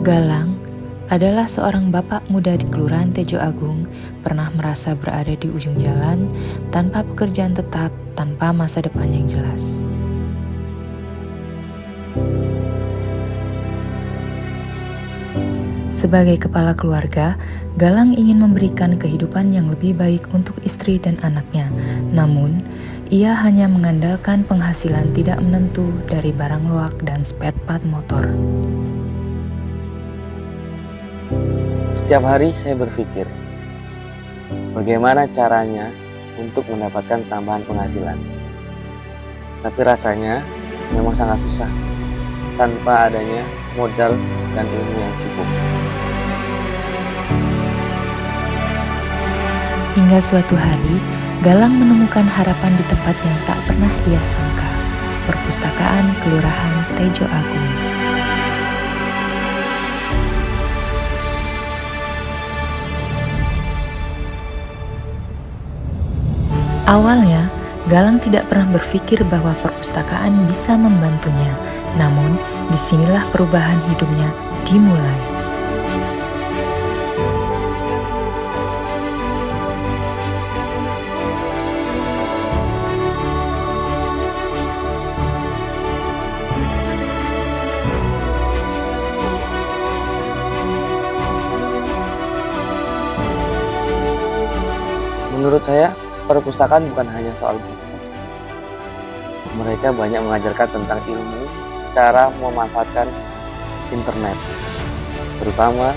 Galang adalah seorang bapak muda di Kelurahan Tejo Agung, pernah merasa berada di ujung jalan, tanpa pekerjaan tetap, tanpa masa depan yang jelas. Sebagai kepala keluarga, Galang ingin memberikan kehidupan yang lebih baik untuk istri dan anaknya. Namun, ia hanya mengandalkan penghasilan tidak menentu dari barang loak dan spare part motor. Setiap hari saya berpikir, bagaimana caranya untuk mendapatkan tambahan penghasilan. Tapi rasanya memang sangat susah, tanpa adanya modal dan ilmu yang cukup. Hingga suatu hari, Galang menemukan harapan di tempat yang tak pernah ia sangka, Perpustakaan Kelurahan Tejo Agung. Awalnya, Galang tidak pernah berpikir bahwa perpustakaan bisa membantunya. Namun, disinilah perubahan hidupnya dimulai. Menurut saya, perpustakaan bukan hanya soal buku. Mereka banyak mengajarkan tentang ilmu, cara memanfaatkan internet, terutama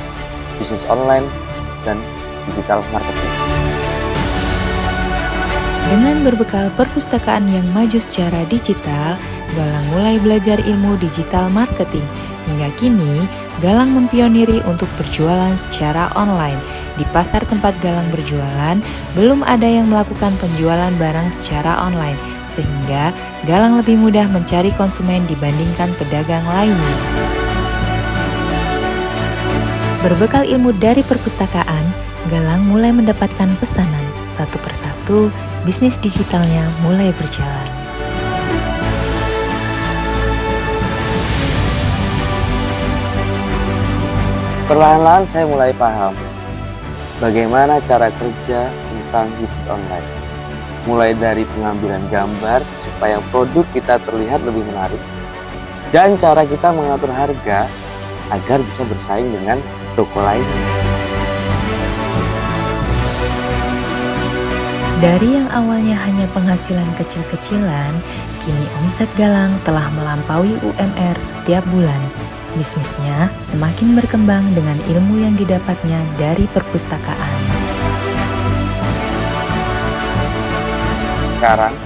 bisnis online dan digital marketing. Dengan berbekal perpustakaan yang maju secara digital, Galang mulai belajar ilmu digital marketing. Hingga kini, Galang mempioniri untuk berjualan secara online. Di pasar tempat Galang berjualan, belum ada yang melakukan penjualan barang secara online, sehingga Galang lebih mudah mencari konsumen dibandingkan pedagang lainnya. Berbekal ilmu dari perpustakaan, Galang mulai mendapatkan pesanan. Satu persatu, bisnis digitalnya mulai berjalan. Perlahan-lahan saya mulai paham bagaimana cara kerja tentang bisnis online. Mulai dari pengambilan gambar supaya produk kita terlihat lebih menarik, dan cara kita mengatur harga agar bisa bersaing dengan toko lain. Dari yang awalnya hanya penghasilan kecil-kecilan, kini omset Galang telah melampaui UMR setiap bulan. Bisnisnya semakin berkembang dengan ilmu yang didapatnya dari perpustakaan. Sekarang,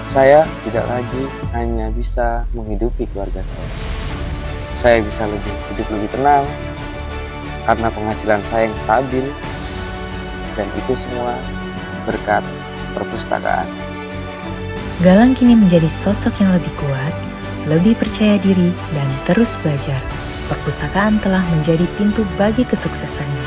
saya tidak lagi hanya bisa menghidupi keluarga saya. Saya bisa hidup lebih tenang karena penghasilan saya yang stabil, dan itu semua berkat perpustakaan. Galang kini menjadi sosok yang lebih kuat, lebih percaya diri, dan terus belajar. Perpustakaan telah menjadi pintu bagi kesuksesannya.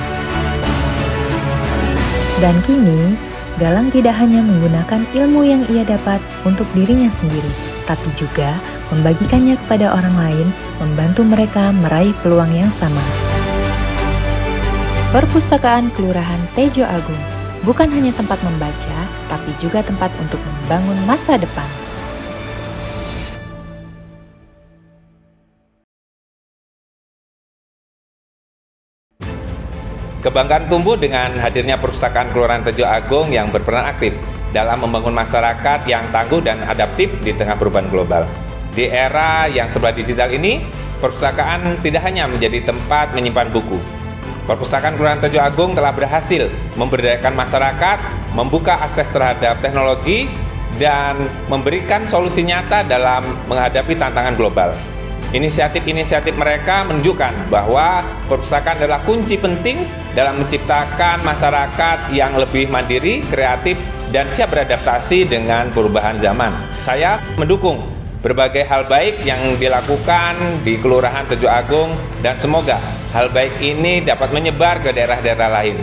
Dan kini, Galang tidak hanya menggunakan ilmu yang ia dapat untuk dirinya sendiri, tapi juga membagikannya kepada orang lain, membantu mereka meraih peluang yang sama. Perpustakaan Kelurahan Tejo Agung bukan hanya tempat membaca, tapi juga tempat untuk membangun masa depan. Kebanggaan tumbuh dengan hadirnya Perpustakaan Kelurahan Tejo Agung yang berperan aktif dalam membangun masyarakat yang tangguh dan adaptif di tengah perubahan global. Di era yang serba digital ini, perpustakaan tidak hanya menjadi tempat menyimpan buku. Perpustakaan Kelurahan Tejo Agung telah berhasil memberdayakan masyarakat, membuka akses terhadap teknologi, dan memberikan solusi nyata dalam menghadapi tantangan global. Inisiatif-inisiatif mereka menunjukkan bahwa perpustakaan adalah kunci penting dalam menciptakan masyarakat yang lebih mandiri, kreatif, dan siap beradaptasi dengan perubahan zaman. Saya mendukung berbagai hal baik yang dilakukan di Kelurahan Tejo Agung, dan semoga hal baik ini dapat menyebar ke daerah-daerah lain.